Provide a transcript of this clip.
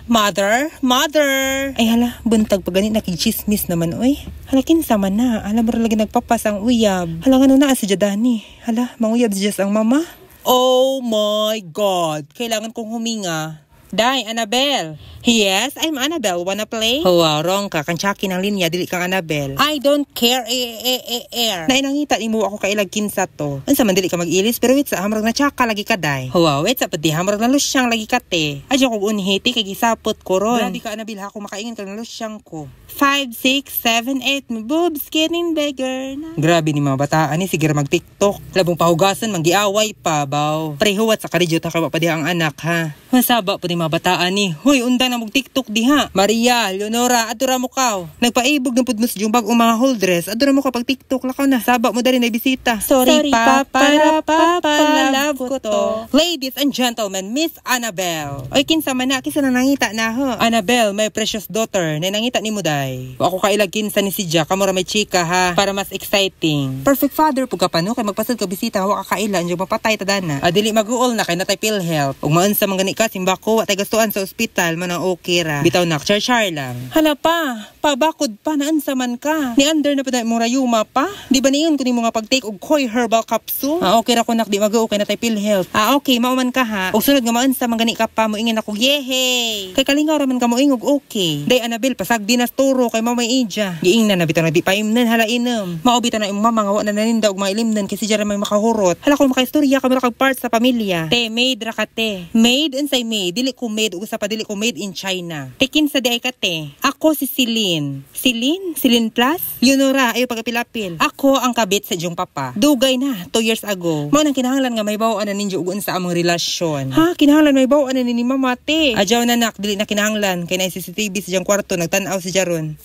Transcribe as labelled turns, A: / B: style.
A: Mother? Mother! Ay hala, buntag pa ganit nakichismis naman, oy. Hala, kinsa man na. Alam mo lagi nagpapas ang uyab. Hala, nga na si Jadani. Hala, manguyab si Jess ang mama. Oh my God! Kailangan kong huminga. Day, Annabelle. Yes, I'm Annabelle. Wanna play? Oh, wrong ka. Kantsaki ng linya, dili kang Annabelle. I don't care. Nainangita ni mo ako kailag kinsa to. Ansa man dili ka mag-ilis, pero wait sa hamrag na tsaka lagi ka, day. Oh, wait sa pati hamrag na lusyang lagi ka, te. Adyo ko unhiti, kay gisapot ko ron. Grabe ka, Annabelle, ha, kung makaingin ka ng lusyang ko. 5, 6, 7, 8, my boobs getting bigger na. Grabe ni mga bataan ni, sige mag-tiktok. Labong pahugasan, manggiaway pa, baw. Prehuwat sa karidyo, takaba pa di ang anak, ha. Masaba pa di mga bataan ni. Hoy, unda na mag-tiktok di, ha. Maria, Leonora, adura mo kaw. Nagpaibog ng pudmos yung bagong mga whole dress. Adura mo ka pag tiktok, lakaw na. Saba mo dali na bisita. Sorry pa, love ko to. Ladies and gentlemen, Miss Annabelle. Oy, kinsa man na, kinsa na nangita na, ho. Annabelle, my precious daughter, na nangita ni mo, day. Ako kailag kinsa ni si Jack, kamura may chika, ha, para mas exciting. Perfect father po ka pa, no? Kay magpasad ka bisita, hawa ka kailan, yung mapatay tadana. Adili mag-uol na, kay natay PhilHealth. Ug maan sa mga ka, simbako, at ay gastuan sa ospital, manang okay ra. Bitaw na, char lang. Hala pa, pabakod pa, naansa man ka. Ni under na pa na mong rayuma pa. Di ba niyon ko ni mga pag-take og Koi herbal capsule? Okay ra ko nak, di mag-okay na tay PhilHealth. Okay, mauman ka, ha. Og sunod nga maansa man gani ka pa, mo ingin ako, yehey. Kay kalingaw raman ka mo ingog okay. Day Annabelle, pasag dinas turo kay mamay Ija. Giing na nabitaw na di pa imnan, hala inom. Maobita na imong mama nga wa na naninda og mailimnan kasi jara may makahurot. Hala kung makaistorya ka kag part sa pamilya. Te, maid ra ka, te. Maid unsay maid, dili ko maid ug usa pa dili ko made in China. Tekin sa day ka, te. Ako si Celine. Celine Plus? Leonora, ayo pagapilapil. Ako ang kabit sa iyong papa. Dugay na, 2 years ago. Mao nang kinahanglan nga may bawaan na ninyo ug unsa among relasyon. Ha, kinahanglan may bawaan na ni mama, te. Adyaw na nak, dili na kinahanglan kay na CCTV sa iyong kwarto nagtan-aw si Jaron.